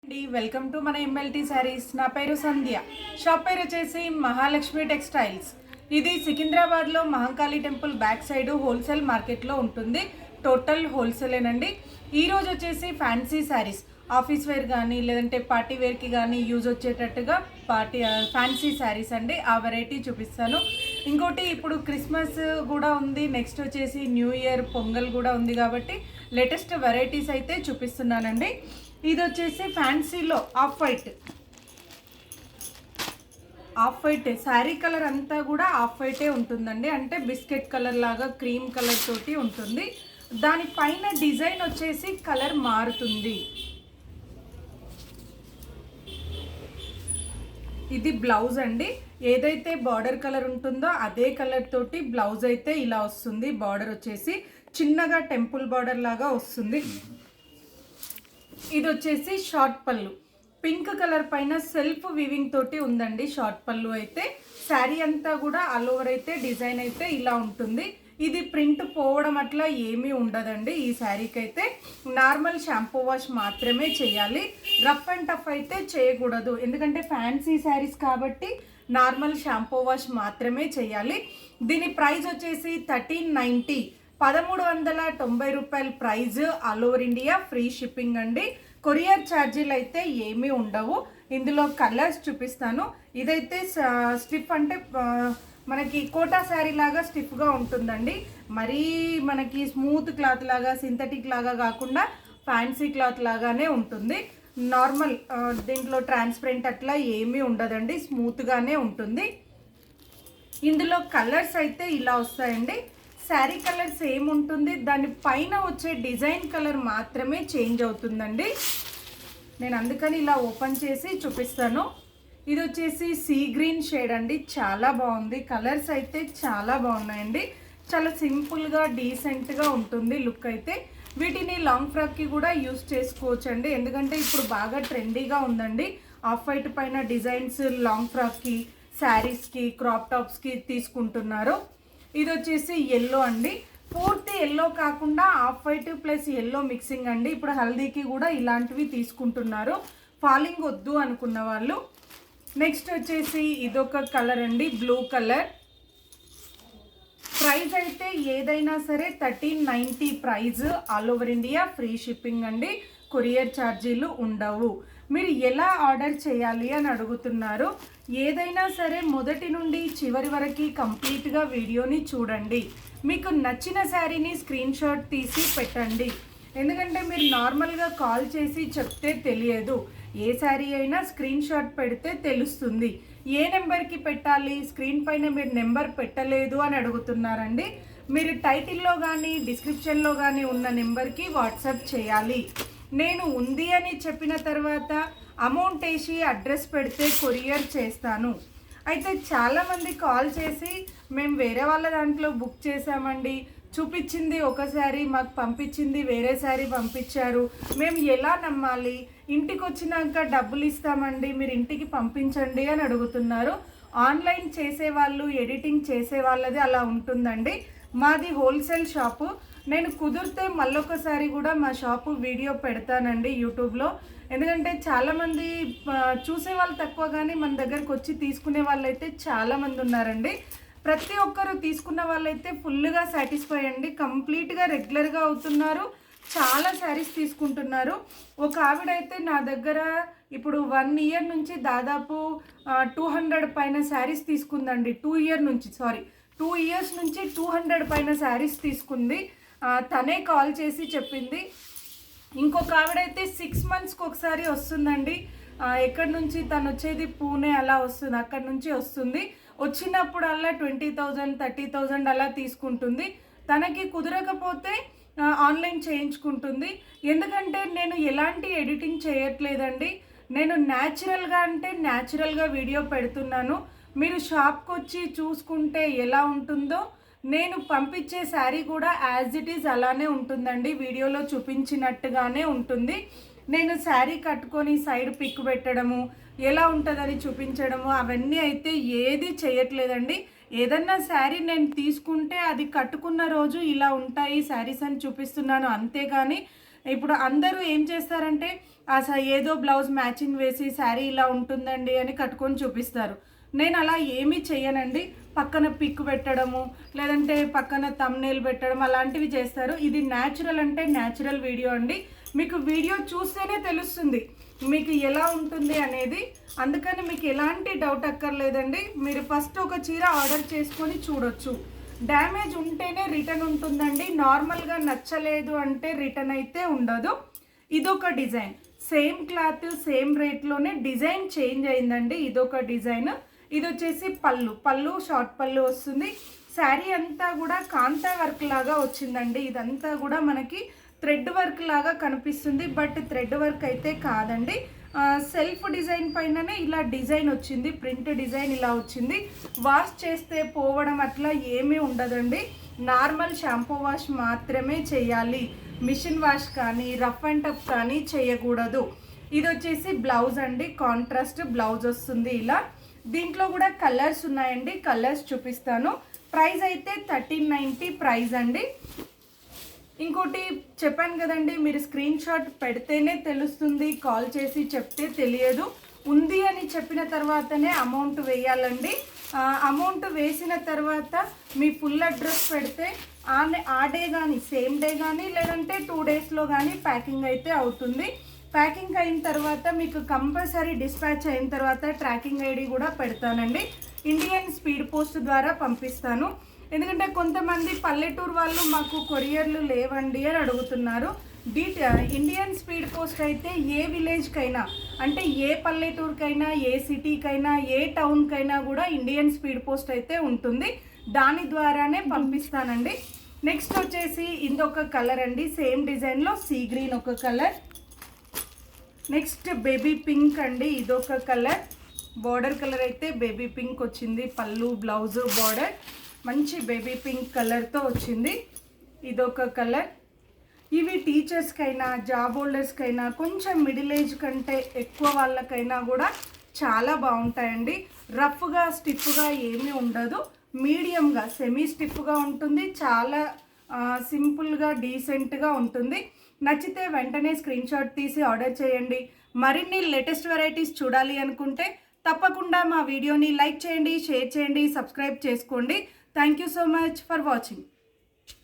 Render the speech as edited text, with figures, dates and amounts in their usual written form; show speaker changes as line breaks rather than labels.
Welcome to మన MLT saris. నా పేరు సంధ్య. షాప్ పేరు వచ్చేసి మహాలక్ష్మి టెక్స్టైల్స్. ఇది సికింద్రాబాద్లో Mahankali temple back side wholesale మార్కెట్లో ఉంటుంది. టోటల్ హోల్సేలేనండి. ఈరోజు వచ్చేసి ఫ్యాన్సీ శారీస్, ఆఫీస్ వేర్ కానీ లేదంటే పార్టీ వేర్కి కానీ యూజ్ వచ్చేటట్టుగా ఫ్యాన్సీ శారీస్ అండి. ఆ వెరైటీ చూపిస్తాను. ఇంకోటి ఇప్పుడు క్రిస్మస్ కూడా ఉంది, నెక్స్ట్ వచ్చేసి న్యూ ఇయర్ పొంగల్ కూడా ఉంది కాబట్టి లేటెస్ట్ వెరైటీస్ అయితే చూపిస్తున్నానండి. ఇది వచ్చేసి ఫ్యాన్సీలో ఆఫ్ వైట్ శారీ కలర్ అంతా కూడా ఆఫ్ వైటే ఉంటుందండి. అంటే బిస్కెట్ కలర్ లాగా క్రీమ్ కలర్ తోటి ఉంటుంది. దానిపైన డిజైన్ వచ్చేసి కలర్ మారుతుంది. ఇది బ్లౌజ్ అండి. ఏదైతే బార్డర్ కలర్ ఉంటుందో అదే కలర్ తోటి బ్లౌజ్ అయితే ఇలా వస్తుంది. బార్డర్ వచ్చేసి చిన్నగా టెంపుల్ బార్డర్ లాగా వస్తుంది. ఇది వచ్చేసి షార్ట్ పళ్ళు, పింక్ కలర్ పైన సెల్ఫ్ వీవింగ్ తోటి ఉందండి. షార్ట్ పళ్ళు అయితే శారీ అంతా కూడా ఆల్ ఓవర్ అయితే డిజైన్ అయితే ఇలా ఉంటుంది. ఇది ప్రింట్ పోవడం అట్లా ఏమీ ఉండదండి. ఈ శారీకి అయితే నార్మల్ షాంపూ వాష్ మాత్రమే చేయాలి. రఫ్ అండ్ టఫ్ అయితే చేయకూడదు, ఎందుకంటే ఫ్యాన్సీ శారీస్ కాబట్టి నార్మల్ షాంపూ వాష్ మాత్రమే చేయాలి. దీని ప్రైస్ వచ్చేసి 1390, 1390 రూపాయల price. All over India free shipping అండి. కొరియర్ ఛార్జీలు అయితే ఏమీ ఉండవు. ఇందులో కలర్స్ చూపిస్తాను. ఇదైతే స్టిఫ్ అంటే మనకి కోటా శారీ లాగా స్టిఫ్గా ఉంటుందండి. మరీ మనకి స్మూత్ క్లాత్ లాగా సింథటిక్ లాగా కాకుండా ఫ్యాన్సీ క్లాత్ లాగానే ఉంటుంది. నార్మల్ దీంట్లో ట్రాన్స్పరెంట్ అట్లా ఏమీ ఉండదండి, స్మూత్గానే ఉంటుంది. ఇందులో కలర్స్ అయితే ఇలా వస్తాయండి. శారీ కలర్ సేమ్ ఉంటుంది, దాని పైన వచ్చే డిజైన్ కలర్ మాత్రమే చేంజ్ అవుతుందండి. నేను అందుకని ఇలా ఓపెన్ చేసి చూపిస్తాను. ఇది వచ్చేసి సీ గ్రీన్ షేడ్ అండి. చాలా బాగుంది. కలర్స్ అయితే చాలా బాగున్నాయండి. చాలా సింపుల్గా డీసెంట్గా ఉంటుంది లుక్ అయితే. వీటిని లాంగ్ ఫ్రాక్కి కూడా యూస్ చేసుకోవచ్చండి, ఎందుకంటే ఇప్పుడు బాగా ట్రెండీగా ఉందండి. ఆఫ్ వైట్ పైన డిజైన్స్ లాంగ్ ఫ్రాక్కి, శారీస్కి, క్రాప్ టాప్స్కి తీసుకుంటున్నారు. ఇది వచ్చేసి ఎల్లో అండి. పూర్తి ఎల్లో కాకుండా off white plus yellow mixing అండి. ఇప్పుడు హల్దీకి కూడా ఇలాంటివి తీసుకుంటున్నారు, ఫాలింగ్ వద్దు అనుకున్న వాళ్ళు. నెక్స్ట్ వచ్చేసి ఇదొక కలర్ అండి, బ్లూ కలర్. ప్రైస్ అయితే ఏదైనా సరే 1390 price. All over India free shipping అండి. కొరియర్ ఛార్జీలు ఉండవు. మీరు ఎలా ఆర్డర్ చేయాలి అని అడుగుతున్నారు. ఏదైనా సరే మొదటి నుండి చివరి వరకు కంప్లీట్గా వీడియోని చూడండి. మీకు నచ్చిన శారీని స్క్రీన్ షాట్ తీసి పెట్టండి, ఎందుకంటే మీరు నార్మల్గా కాల్ చేసి చెప్తే తెలియదు. ఏ శారీ అయినా స్క్రీన్ షాట్ పెడితే తెలుస్తుంది. ఏ నెంబర్కి పెట్టాలి, స్క్రీన్ పైన మీరు నెంబర్ పెట్టలేదు అని అడుగుతున్నారండి. మీరు టైటిల్లో కానీ డిస్క్రిప్షన్లో కానీ ఉన్న నెంబర్కి వాట్సాప్ చేయాలి. నేను ఉంది అని చెప్పిన తర్వాత అమౌంట్ వేసి అడ్రస్ పెడితే కొరియర్ చేస్తాను. అయితే చాలామంది కాల్ చేసి మేము వేరే వాళ్ళ దాంట్లో బుక్ చేసామండి, చూపించింది ఒక శారీ మాకు పంపించింది వేరే శారీ పంపించారు, మేము ఎలా నమ్మాలి, ఇంటికి వచ్చినాక డబ్బులు ఇస్తామండి మీరు ఇంటికి పంపించండి అని అడుగుతున్నారు. ఆన్లైన్ చేసేవాళ్ళు, ఎడిటింగ్ చేసే వాళ్ళది అలా ఉంటుందండి. మాది హోల్సేల్ షాపు. నేను కుదిరితే మళ్ళొకసారి కూడా మా షాపు వీడియో పెడతానండి యూట్యూబ్లో, ఎందుకంటే చాలామంది చూసే వాళ్ళు తక్కువ కానీ మన దగ్గరకు వచ్చి తీసుకునే వాళ్ళైతే చాలామంది ఉన్నారండి. ప్రతి ఒక్కరు తీసుకున్న వాళ్ళైతే ఫుల్గా సాటిస్ఫై అండి, కంప్లీట్గా రెగ్యులర్గా అవుతున్నారు, చాలా శారీస్ తీసుకుంటున్నారు. ఒక ఆవిడైతే నా దగ్గర ఇప్పుడు 1 ఇయర్ నుంచి దాదాపు 200 పైన శారీస్ తీసుకుందండి. 2 ఇయర్స్ నుంచి 200 పైన శారీస్ తీసుకుంది. తనే కాల్ చేసి చెప్పింది. ఇంకొక ఆవిడైతే 6 మంత్స్కి ఒకసారి వస్తుందండి. ఎక్కడి నుంచి తను వచ్చేది పూణే అలా వస్తుంది, అక్కడి నుంచి వస్తుంది. వచ్చినప్పుడల్లా 20,000 30,000 అలా తీసుకుంటుంది. తనకి కుదరకపోతే ఆన్లైన్ చేయించుకుంటుంది. ఎందుకంటే నేను ఎలాంటి ఎడిటింగ్ చేయట్లేదండి, నేను న్యాచురల్గా వీడియో పెడుతున్నాను. మీరు షాప్కి వచ్చి చూసుకుంటే ఎలా ఉంటుందో నేను పంపించే శారీ కూడా యాజ్ ఇట్ ఈజ్ అలానే ఉంటుందండి, వీడియోలో చూపించినట్టుగానే ఉంటుంది. నేను శారీ కట్టుకొని సైడ్ పిక్ పెట్టడము, ఎలా ఉంటుందని చూపించడము అవన్నీ అయితే ఏది చేయట్లేదండి. ఏదన్నా శారీ నేను తీసుకుంటే అది కట్టుకున్న రోజు ఇలా ఉంటాయి శారీస్ అని చూపిస్తున్నాను, అంతేగాని ఇప్పుడు అందరూ ఏం చేస్తారంటే అసలు ఏదో బ్లౌజ్ మ్యాచింగ్ వేసి శారీ ఇలా ఉంటుందండి అని కట్టుకొని చూపిస్తారు. నేను అలా ఏమీ చెయ్యనండి. పక్కన పిక్ పెట్టడము, లేదంటే పక్కన థంబ్నెయిల్ పెట్టడం అలాంటివి చేస్తారు. ఇది న్యాచురల్ అంటే న్యాచురల్ వీడియో అండి. మీకు వీడియో చూస్తేనే తెలుస్తుంది మీకు ఎలా ఉంటుంది అనేది. అందుకని మీకు ఎలాంటి డౌట్ అక్కర్లేదండి. మీరు ఫస్ట్ ఒక చీర ఆర్డర్ చేసుకొని చూడొచ్చు. డ్యామేజ్ ఉంటేనే రిటర్న్ ఉంటుందండి. నార్మల్గా నచ్చలేదు అంటే రిటర్న్ అయితే ఉండదు. ఇదొక డిజైన్, సేమ్ క్లాత్ సేమ్ రేట్లోనే డిజైన్ చేంజ్ అయిందండి. ఇదొక డిజైన్. ఇది వచ్చేసి పళ్ళు షార్ట్ పళ్ళు వస్తుంది. శారీ అంతా కూడా కాంతా వర్క్ లాగా వచ్చిందండి. ఇదంతా కూడా మనకి థ్రెడ్ వర్క్ లాగా కనిపిస్తుంది, బట్ థ్రెడ్ వర్క్ అయితే కాదండి. సెల్ఫ్ డిజైన్ పైననే ఇలా డిజైన్ వచ్చింది, ప్రింట్ డిజైన్ ఇలా వచ్చింది. వాష్ చేస్తే పోవడం అట్లా ఏమీ ఉండదండి. నార్మల్ షాంపూ వాష్ మాత్రమే చేయాలి. మిషన్ వాష్ కానీ రఫ్ అండ్ టఫ్ కానీ చేయకూడదు. ఇది వచ్చేసి బ్లౌజ్ అండి, కాంట్రాస్ట్ బ్లౌజ్ వస్తుంది ఇలా. దీంట్లో కూడా కలర్స్ ఉన్నాయండి, కలర్స్ చూపిస్తాను. ప్రైస్ అయితే 1390 ప్రైస్ అండి. ఇంకోటి చెప్పాను కదండి, మీరు స్క్రీన్ షాట్ పెడితేనే తెలుస్తుంది, కాల్ చేసి చెప్తే తెలియదు. ఉంది అని చెప్పిన తర్వాతనే అమౌంట్ వేయాలండి. అమౌంట్ వేసిన తర్వాత మీ ఫుల్ అడ్రస్ పెడితే ఆ డే కానీ సేమ్ డే కానీ లేదంటే 2 డేస్లో కానీ ప్యాకింగ్ అయితే అవుతుంది. ప్యాకింగ్ అయిన తర్వాత మీకు కంపల్సరీ డిస్పాచ్ అయిన తర్వాత ట్రాకింగ్ ఐడి కూడా పెడతానండి. ఇండియన్ స్పీడ్ పోస్ట్ ద్వారా పంపిస్తాను. ఎందుకంటే కొంతమంది పల్లెటూరు వాళ్ళు మాకు కొరియర్లు లేవండి అని అడుగుతున్నారు. ఇండియన్ స్పీడ్ పోస్ట్ అయితే ఏ విలేజ్కైనా, అంటే ఏ పల్లెటూరుకైనా, ఏ సిటీకైనా, ఏ టౌన్కైనా కూడా ఇండియన్ స్పీడ్ పోస్ట్ అయితే ఉంటుంది. దాని ద్వారానే పంపిస్తానండి. నెక్స్ట్ వచ్చేసి ఇంకొక కలర్ అండి, సేమ్ డిజైన్లో సీ గ్రీన్ ఒక కలర్. నెక్స్ట్ బేబీ పింక్ అండి, ఇదొక కలర్. బార్డర్ కలర్ అయితే బేబీ పింక్ వచ్చింది. పళ్ళు బ్లౌజు బార్డర్ మంచి బేబీ పింక్ కలర్తో వచ్చింది. ఇదొక కలర్. ఇవి టీచర్స్కైనా జాబ్ హోల్డర్స్కైనా కొంచెం మిడిల్ ఏజ్ కంటే ఎక్కువ వాళ్ళకైనా కూడా చాలా బాగుంటాయండి. రఫ్గా స్టిఫ్గా ఏమీ ఉండదు, మీడియంగా సెమీ స్టిఫ్గా ఉంటుంది. చాలా సింపుల్గా డీసెంట్గా ఉంటుంది. నచ్చితే వెంటనే స్క్రీన్ షాట్ తీసి ఆర్డర్ చేయండి. మరిన్ని లేటెస్ట్ వెరైటీస్ చూడాలి అనుకుంటే తప్పకుండా మా వీడియోని లైక్ చేయండి, షేర్ చేయండి, సబ్స్క్రైబ్ చేసుకోండి. Thank you so much for watching.